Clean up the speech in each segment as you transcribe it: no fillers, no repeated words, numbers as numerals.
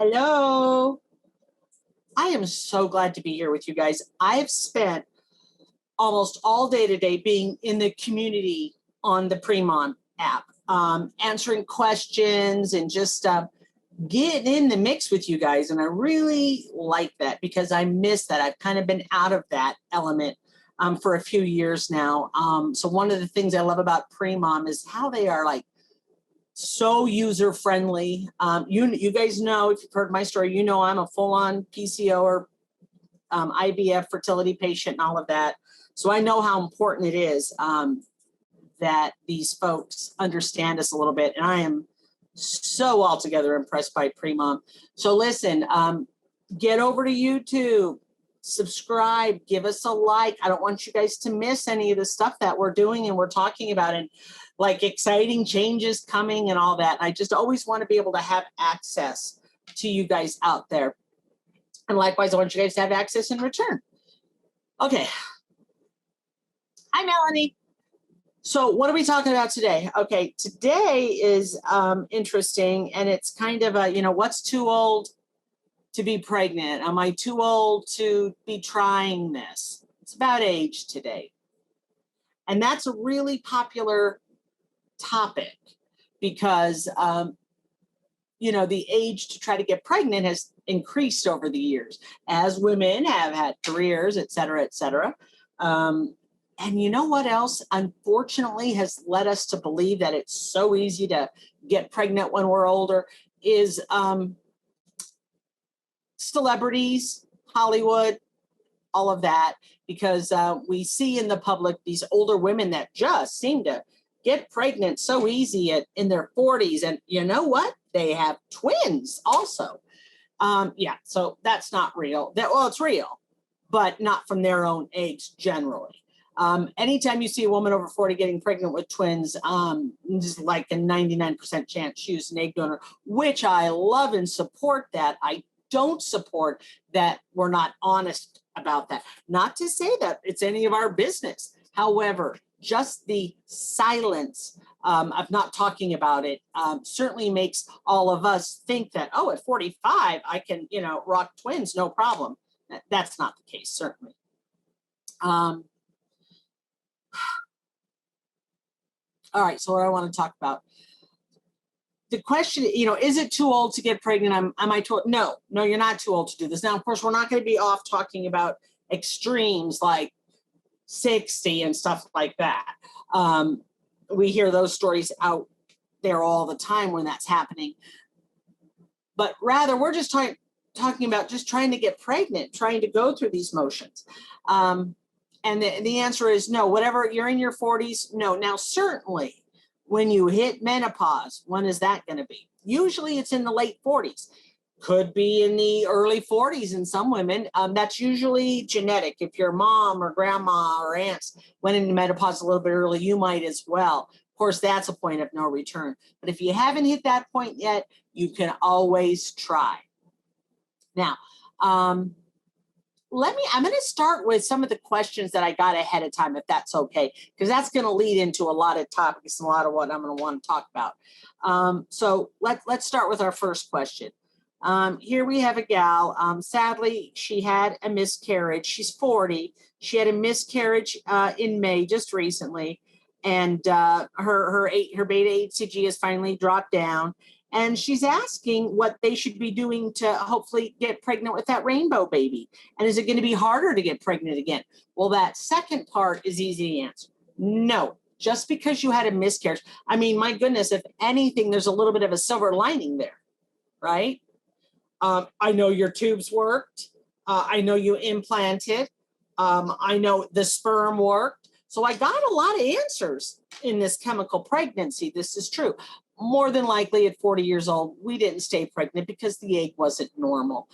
Hello. I am so glad to be here with you guys. I've spent almost all day today being in the community on the Premom app, answering questions and just getting in the mix with you guys. And I really like that because I miss that. I've kind of been out of that element for a few years now. So one of the things I love about Premom is how they are like so user friendly. You guys know, if you've heard my story, you know I'm a full-on PCO or IVF fertility patient and all of that. So I know how important it is that these folks understand us a little bit. And I am so altogether impressed by Premom. So listen, get over to YouTube, subscribe, give us a like. I don't want you guys to miss any of the stuff that we're doing and we're talking about, and like exciting changes coming and all that. I just always want to be able to have access to you guys out there. And likewise, I want you guys to have access in return. Okay. Hi, Melanie. So what are we talking about today? Okay, today is interesting, and it's kind of a, what's too old to be pregnant? Am I too old to be trying this? It's about age today. And that's a really popular topic because, the age to try to get pregnant has increased over the years as women have had careers, et cetera, et cetera. And you know what else, unfortunately, has led us to believe that it's so easy to get pregnant when we're older is celebrities, Hollywood, all of that, because we see in the public these older women that just seem to get pregnant so easy in their 40s. And you know what? They have twins also. So that's not real. Well, it's real, but not from their own eggs generally. Anytime you see a woman over 40 getting pregnant with twins, just like a 99% chance she was an egg donor, which I love and support that. I don't support that we're not honest about that. Not to say that it's any of our business. However, just the silence of not talking about it certainly makes all of us think that, oh, at 45, I can, rock twins, no problem. That's not the case, certainly. All right, so what I want to talk about. The question, is it too old to get pregnant? Am I too old? No, you're not too old to do this. Now, of course, we're not going to be off talking about extremes like 60 and stuff like that. We hear those stories out there all the time when that's happening. But rather, we're just talking about just trying to get pregnant, trying to go through these motions. And the answer is no, whatever, you're in your 40s, no. Now, certainly, when you hit menopause, when is that going to be? Usually it's in the late 40s. Could be in the early 40s in some women. That's usually genetic. If your mom or grandma or aunts went into menopause a little bit early, you might as well. Of course, that's a point of no return. But if you haven't hit that point yet, you can always try. Now, I'm going to start with some of the questions that I got ahead of time, if that's okay, because that's going to lead into a lot of topics and a lot of what I'm going to want to talk about. So let's start with our first question. Here we have a gal. Sadly, she had a miscarriage. She's 40. She had a miscarriage in May, just recently, and her beta HCG has finally dropped down. And she's asking what they should be doing to hopefully get pregnant with that rainbow baby. And is it going to be harder to get pregnant again? Well, that second part is easy to answer. No, just because you had a miscarriage. I mean, my goodness, if anything, there's a little bit of a silver lining there, right? I know your tubes worked. I know you implanted. I know the sperm worked. So I got a lot of answers in this chemical pregnancy. This is true. More than likely at 40 years old, we didn't stay pregnant because the egg wasn't normal.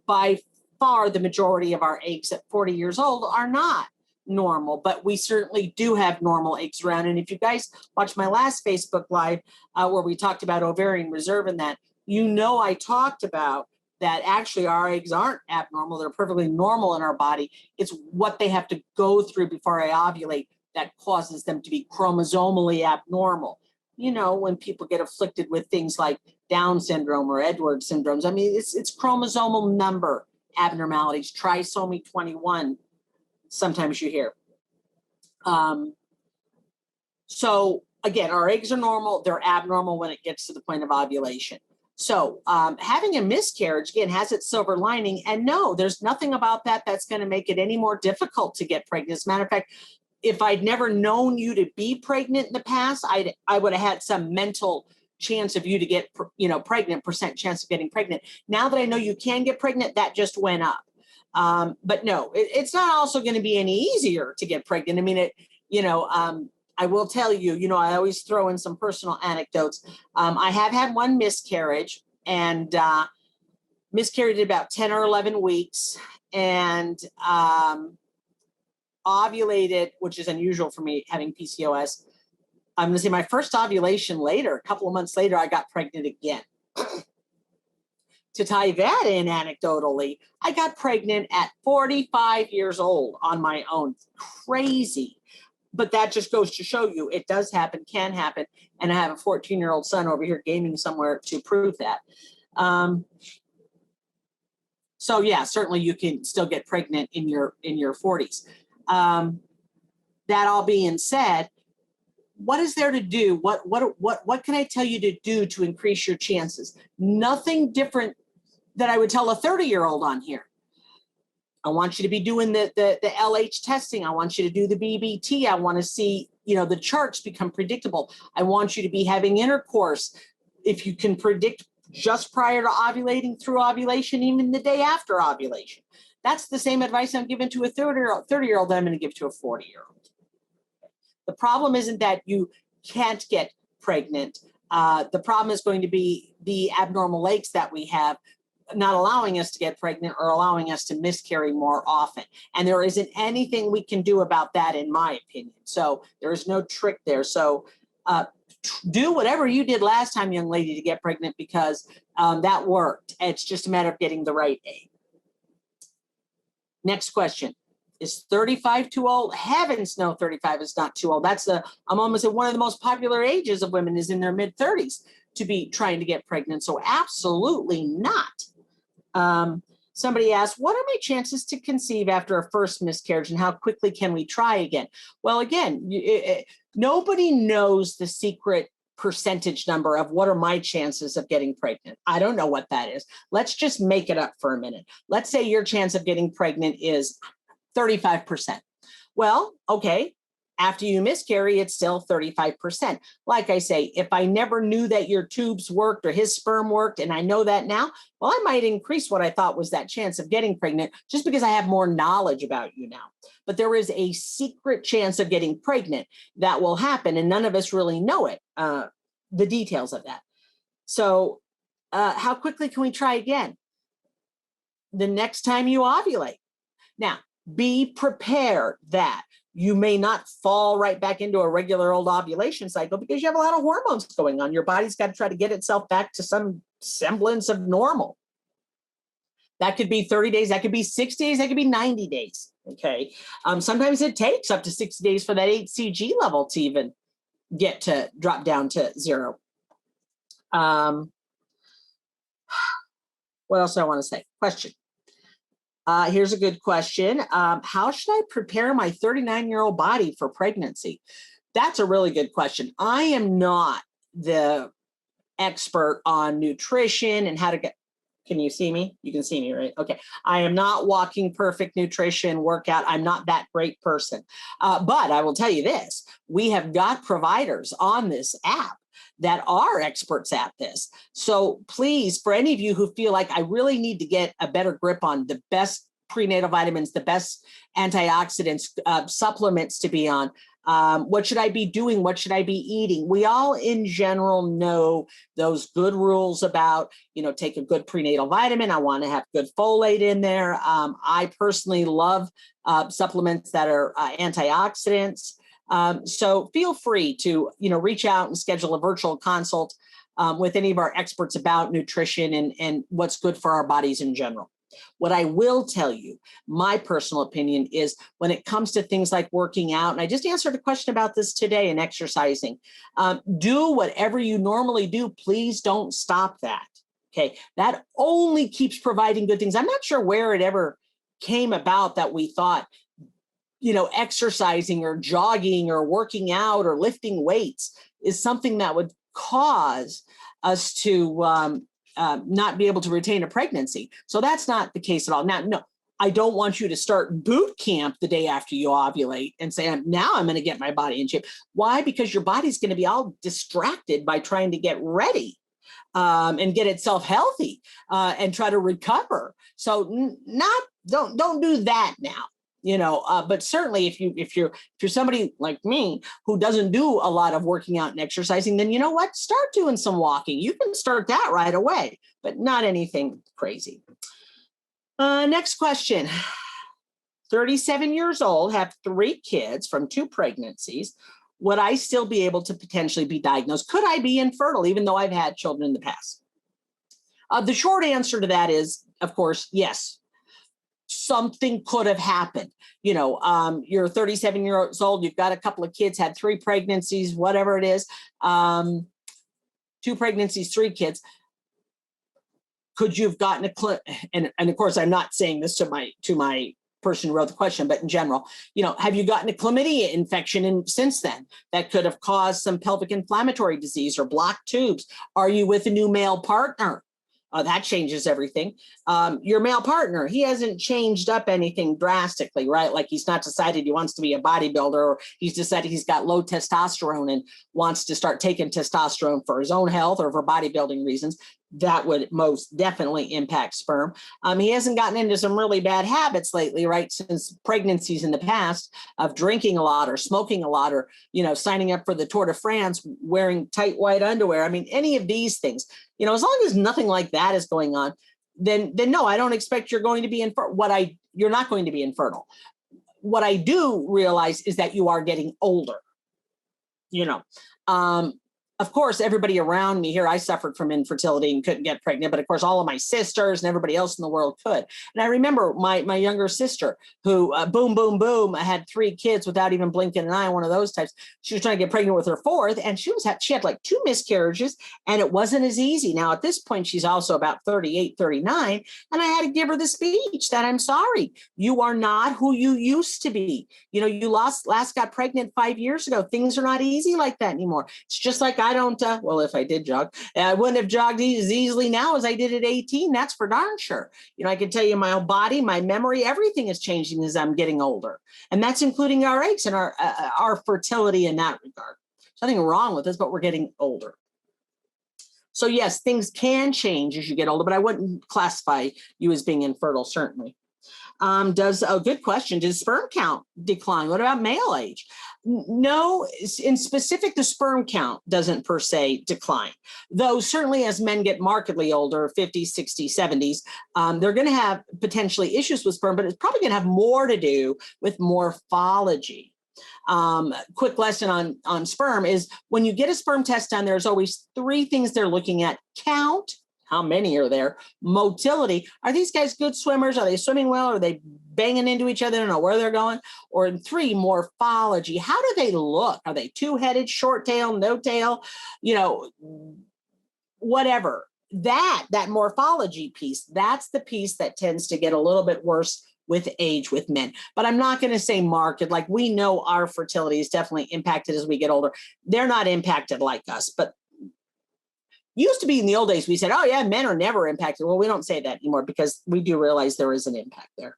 By far, the majority of our eggs at 40 years old are not normal, but we certainly do have normal eggs around. And if you guys watch my last Facebook Live where we talked about ovarian reserve and that, I talked about that actually our eggs aren't abnormal. They're perfectly normal in our body. It's what they have to go through before I ovulate that causes them to be chromosomally abnormal. you know, when people get afflicted with things like Down syndrome or Edwards syndromes. I mean, it's chromosomal number abnormalities, trisomy 21, sometimes you hear. So again, our eggs are normal, they're abnormal when it gets to the point of ovulation. So having a miscarriage, again, has its silver lining. And no, there's nothing about that that's going to make it any more difficult to get pregnant. As a matter of fact, if I'd never known you to be pregnant in the past, I would have had some mental chance of you to get, you know, pregnant, percent chance of getting pregnant. Now that I know you can get pregnant, that just went up. But no, it's not also going to be any easier to get pregnant. I mean, I will tell you, you know, I always throw in some personal anecdotes. I have had one miscarriage and miscarried at about 10 or 11 weeks and ovulated, which is unusual for me having PCOS. I'm going to say my first ovulation later, a couple of months later, I got pregnant again. To tie that in anecdotally, I got pregnant at 45 years old on my own. Crazy. But that just goes to show you it does happen, can happen. And I have a 14-year-old son over here gaming somewhere to prove that. So yeah, certainly you can still get pregnant in your 40s. That all being said, what is there to do? What can I tell you to do to increase your chances? Nothing different that I would tell a 30-year-old on here. I want you to be doing the LH testing. I want you to do the BBT. I want to see, you know, the charts become predictable. I want you to be having intercourse. If you can predict just prior to ovulating, through ovulation, even the day after ovulation. That's the same advice I'm giving to a 30-year-old that I'm going to give to a 40-year-old. The problem isn't that you can't get pregnant. The problem is going to be the abnormal eggs that we have, not allowing us to get pregnant or allowing us to miscarry more often. And there isn't anything we can do about that, in my opinion. So there is no trick there. So do whatever you did last time, young lady, to get pregnant, because that worked. It's just a matter of getting the right egg. Next question. Is 35 too old? Heavens no, 35 is not too old. I'm almost at one of the most popular ages of women is in their mid-30s to be trying to get pregnant. So absolutely not. Somebody asked, what are my chances to conceive after a first miscarriage and how quickly can we try again? Well, again, nobody knows the secret percentage number of what are my chances of getting pregnant. I don't know what that is. Let's just make it up for a minute. Let's say your chance of getting pregnant is 35%. Well, okay. After you miscarry, it's still 35%. Like I say, if I never knew that your tubes worked or his sperm worked, and I know that now, well, I might increase what I thought was that chance of getting pregnant just because I have more knowledge about you now. But there is a secret chance of getting pregnant that will happen, and none of us really know it, the details of that. So how quickly can we try again? The next time you ovulate. Now, be prepared that you may not fall right back into a regular old ovulation cycle because you have a lot of hormones going on. Your body's got to try to get itself back to some semblance of normal. That could be 30 days, that could be 60 days, that could be 90 days, okay? Sometimes it takes up to 60 days for that HCG level to even drop down to zero. What else do I want to say? Question. Here's a good question. How should I prepare my 39-year-old body for pregnancy? That's a really good question. I am not the expert on nutrition and how to get, can you see me? You can see me, right? Okay. I am not walking perfect nutrition workout. I'm not that great person. But I will tell you this, we have got providers on this app that are experts at this. So please, for any of you who feel like I really need to get a better grip on the best prenatal vitamins, the best antioxidants, supplements to be on, what should I be doing? What should I be eating? We all in general know those good rules about, take a good prenatal vitamin. I want to have good folate in there. I personally love supplements that are antioxidants. So feel free to, reach out and schedule a virtual consult with any of our experts about nutrition and what's good for our bodies in general. What I will tell you, my personal opinion is when it comes to things like working out, and I just answered a question about this today and exercising, do whatever you normally do. Please don't stop that. Okay. That only keeps providing good things. I'm not sure where it ever came about that we thought, exercising or jogging or working out or lifting weights is something that would cause us to not be able to retain a pregnancy. So that's not the case at all. Now, no, I don't want you to start boot camp the day after you ovulate and say, now I'm going to get my body in shape. Why? Because your body's going to be all distracted by trying to get ready and get itself healthy and try to recover. So don't do that now. But certainly if you're somebody like me who doesn't do a lot of working out and exercising, then you know what? Start doing some walking. You can start that right away, but not anything crazy. Next question. 37 years old, have 3 kids from 2 pregnancies. Would I still be able to potentially be diagnosed? Could I be infertile even though I've had children in the past? The short answer to that is, of course, yes. Something could have happened. You're 37 years old, you've got a couple of kids, had 3 pregnancies, whatever it is, 2 pregnancies, 3 kids. Could you have gotten and of course, I'm not saying this to my person who wrote the question, but in general, have you gotten a chlamydia infection since then that could have caused some pelvic inflammatory disease or blocked tubes? Are you with a new male partner? That changes everything. Your male partner, he hasn't changed up anything drastically, right? Like he's not decided he wants to be a bodybuilder, or he's decided he's got low testosterone and wants to start taking testosterone for his own health or for bodybuilding reasons. That would most definitely impact sperm. He hasn't gotten into some really bad habits lately, right? Since pregnancies in the past of drinking a lot or smoking a lot or, signing up for the Tour de France, wearing tight white underwear. I mean, any of these things, as long as nothing like that is going on, then no, I don't expect you're going to be infertile. You're not going to be infertile. What I do realize is that you are getting older, Of course, everybody around me here, I suffered from infertility and couldn't get pregnant, but of course, all of my sisters and everybody else in the world could. And I remember my younger sister who, boom, boom, boom, had 3 kids without even blinking an eye, one of those types. She was trying to get pregnant with her 4th, and she had like 2 miscarriages, and it wasn't as easy. Now, at this point, she's also about 38, 39, and I had to give her the speech that I'm sorry, you are not who you used to be. You last got pregnant 5 years ago. Things are not easy like that anymore. It's just like I don't, if I did jog, I wouldn't have jogged as easily now as I did at 18. That's for darn sure. I can tell you my body, my memory, everything is changing as I'm getting older. And that's including our eggs and our fertility in that regard. There's nothing wrong with this, but we're getting older. So yes, things can change as you get older, but I wouldn't classify you as being infertile, certainly. Good question. Does sperm count decline? What about male age? No, in specific, the sperm count doesn't per se decline, though certainly as men get markedly older, 50s, 60s, 70s, they're going to have potentially issues with sperm, but it's probably going to have more to do with morphology. Quick lesson on sperm is when you get a sperm test done, there's always 3 things they're looking at: count, how many are there? Motility. Are these guys good swimmers? Are they swimming well? Are they banging into each other? I don't know where they're going. Or in 3, morphology. How do they look? Are they 2-headed, short tail, no tail? Whatever. That morphology piece, that's the piece that tends to get a little bit worse with age with men. But I'm not going to say marked. Like, we know our fertility is definitely impacted as we get older. They're not impacted like us, but used to be in the old days, we said, oh yeah, men are never impacted. Well, we don't say that anymore because we do realize there is an impact there.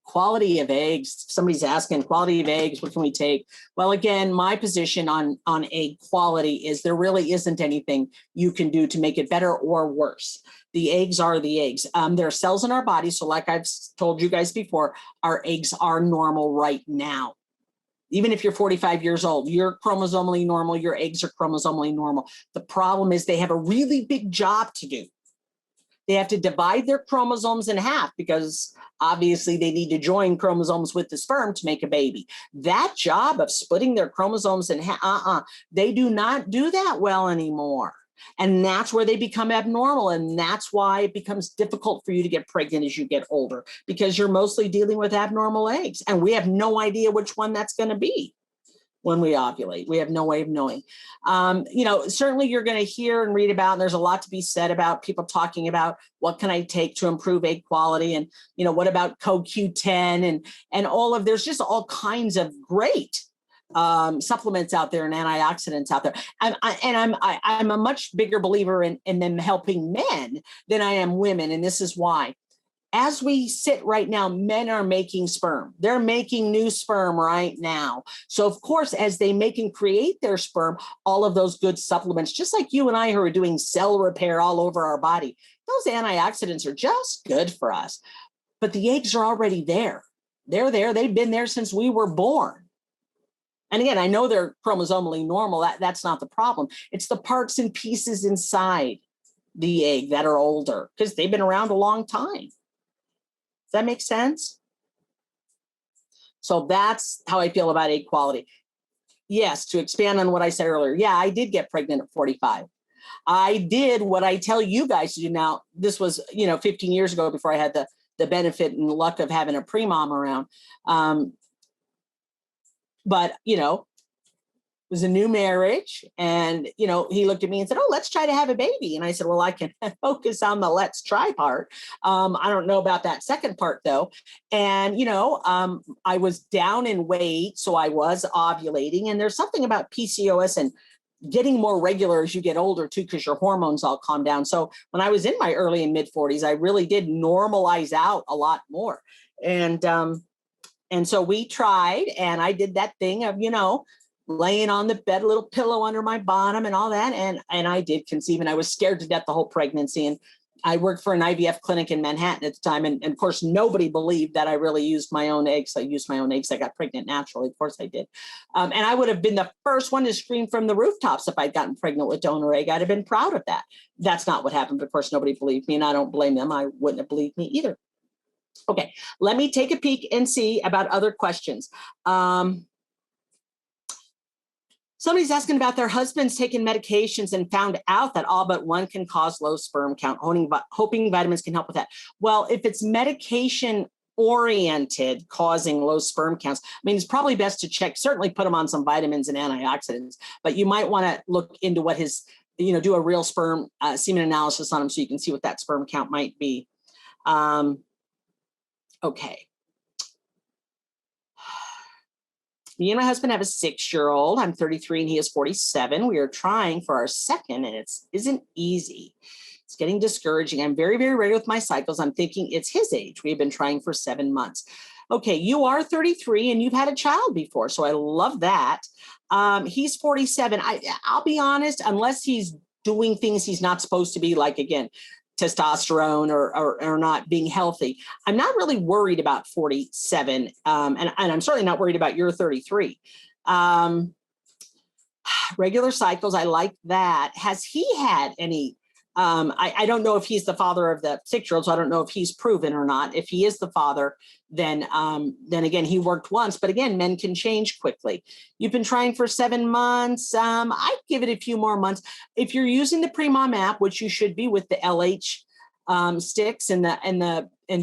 Quality of eggs. Somebody's asking quality of eggs. What can we take? Well, again, my position on egg quality is there really isn't anything you can do to make it better or worse. The eggs are the eggs. There are cells in our body. So like I've told you guys before, our eggs are normal right now. Even if you're 45 years old, you're chromosomally normal, your eggs are chromosomally normal. The problem is they have a really big job to do. They have to divide their chromosomes in half because obviously they need to join chromosomes with the sperm to make a baby. That job of splitting their chromosomes in half, they do not do that well anymore. And that's where they become abnormal. And that's why it becomes difficult for you to get pregnant as you get older, because you're mostly dealing with abnormal eggs. And we have no idea which one that's going to be when we ovulate. We have no way of knowing. Certainly you're going to hear and read about, and there's a lot to be said about people talking about what can I take to improve egg quality, and what about CoQ10 and all of, there's just all kinds of great supplements out there and antioxidants out there. I'm a much bigger believer in them helping men than I am women, and this is why. As we sit right now, men are making sperm. They're making new sperm right now. So of course, as they make and create their sperm, all of those good supplements, just like you and I who are doing cell repair all over our body, those antioxidants are just good for us. But the eggs are already there. They're there. They've been there since we were born. And again, I know they're chromosomally normal. That's not the problem. It's the parts and pieces inside the egg that are older because they've been around a long time. Does that make sense? So that's how I feel about egg quality. Yes, to expand on what I said earlier. Yeah, I did get pregnant at 45. I did what I tell you guys to do now. This was, 15 years ago before I had the benefit and luck of having a pre-mom around. But, it was a new marriage. And, he looked at me and said, oh, let's try to have a baby. And I said, well, I can focus on the let's try part. I don't know about that second part, though. And, I was down in weight, so I was ovulating. And there's something about PCOS and getting more regular as you get older, too, because your hormones all calm down. So when I was in my early and mid 40s, I really did normalize out a lot more. And so we tried, and I did that thing of, laying on the bed, a little pillow under my bottom and all that. And I did conceive, and I was scared to death the whole pregnancy. And I worked for an IVF clinic in Manhattan at the time. And of course, nobody believed that I really used my own eggs. I used my own eggs. I got pregnant naturally. Of course I did. And I would have been the first one to scream from the rooftops if I'd gotten pregnant with donor egg. I'd have been proud of that. That's not what happened. But of course, nobody believed me, and I don't blame them. I wouldn't have believed me either. Okay, let me take a peek and see about other questions. Somebody's asking about their husbands taking medications and found out that all but one can cause low sperm count, hoping vitamins can help with that. Well, if it's medication oriented causing low sperm counts, it's probably best to check, certainly put them on some vitamins and antioxidants, but you might want to look into what his, do a real sperm semen analysis on him so you can see what that sperm count might be. Okay. Me and my husband have a 6-year-old. I'm 33 and he is 47. We are trying for our second, and it isn't easy. It's getting discouraging. I'm very, very regular with my cycles. I'm thinking it's his age. We've been trying for 7 months. Okay, you are 33 and you've had a child before, so I love that. He's 47. I'll be honest, unless he's doing things he's not supposed to be, like, again, testosterone or not being healthy, I'm not really worried about 47. And I'm certainly not worried about your 33. Regular cycles, I like that. Has he had any? I don't know if he's the father of the 6-year-old, so I don't know if he's proven or not. If he is the father, then again, he worked once, but again, men can change quickly. You've been trying for 7 months. I'd give it a few more months. If you're using the Premom app, which you should be with the LH sticks and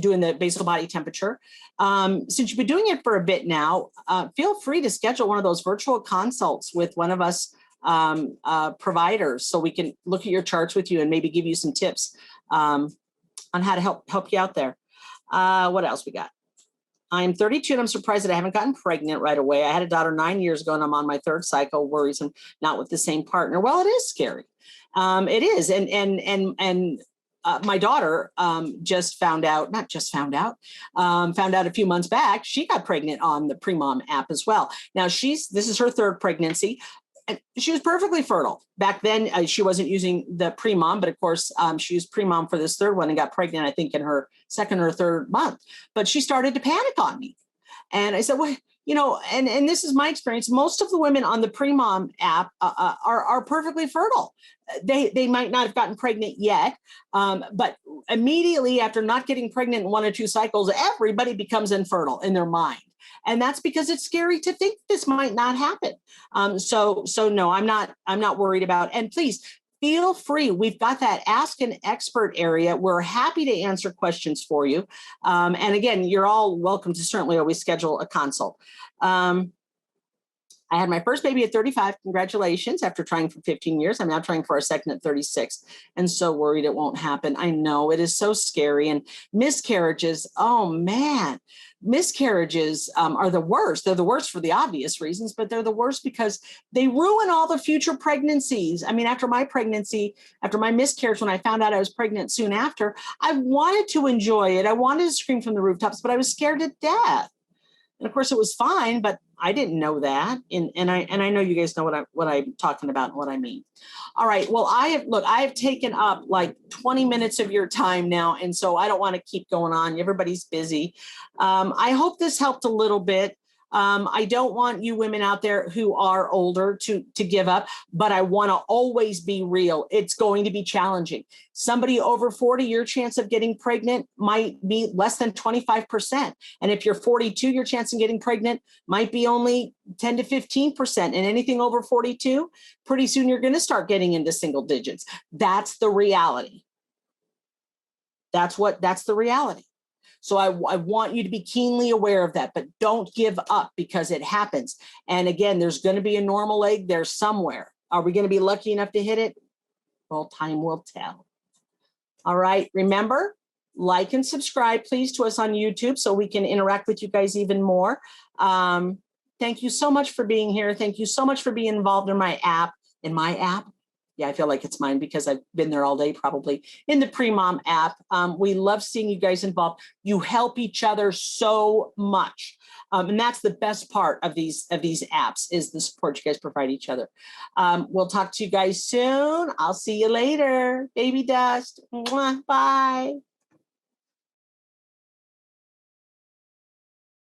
doing the basal body temperature, since you've been doing it for a bit now, feel free to schedule one of those virtual consults with one of us providers, so we can look at your charts with you and maybe give you some tips on how to help you out there. What else we got? I'm 32 and I'm surprised that I haven't gotten pregnant right away. I had a daughter 9 years ago and I'm on my 3rd cycle. Worries I'm not with the same partner. Well, it is scary. It is. And my daughter found out a few months back, she got pregnant on the Premom app as well. Now this is her 3rd pregnancy. And she was perfectly fertile. Back then, she wasn't using the Premom, but of course, she used Premom for this 3rd one and got pregnant, I think, in her 2nd or 3rd month. But she started to panic on me. And I said, well, and this is my experience. Most of the women on the Premom app are perfectly fertile. They might not have gotten pregnant yet, but immediately after not getting pregnant in 1 or 2 cycles, everybody becomes infertile in their mind. And that's because it's scary to think this might not happen. So no, I'm not worried about. And please feel free. We've got that Ask an Expert area. We're happy to answer questions for you. And again, you're all welcome to certainly always schedule a consult. I had my first baby at 35. Congratulations. After trying for 15 years, I'm now trying for a second at 36 and so worried it won't happen. I know it is so scary. And miscarriages, oh man, miscarriages are the worst. They're the worst for the obvious reasons, but they're the worst because they ruin all the future pregnancies. I mean, after my pregnancy, after my miscarriage, when I found out I was pregnant soon after, I wanted to enjoy it. I wanted to scream from the rooftops, but I was scared to death. And of course it was fine, but I didn't know that. And I know you guys know what I'm talking about and what I mean. All right. Well, I have taken up like 20 minutes of your time now. And so I don't want to keep going on. Everybody's busy. I hope this helped a little bit. I don't want you women out there who are older to give up, but I want to always be real. It's going to be challenging. Somebody over 40, your chance of getting pregnant might be less than 25%. And if you're 42, your chance of getting pregnant might be only 10 to 15%. And anything over 42, pretty soon you're going to start getting into single digits. That's the reality. That's the reality. So I want you to be keenly aware of that, but don't give up because it happens. And again, there's going to be a normal egg there somewhere. Are we going to be lucky enough to hit it? Well, time will tell. All right. Remember, like and subscribe, please, to us on YouTube so we can interact with you guys even more. Thank you so much for being here. Thank you so much for being involved in my app. Yeah, I feel like it's mine because I've been there all day, probably, in the Premom app. We love seeing you guys involved. You help each other so much. And that's the best part of these apps is the support you guys provide each other. We'll talk to you guys soon. I'll see you later. Baby dust. Mwah. Bye.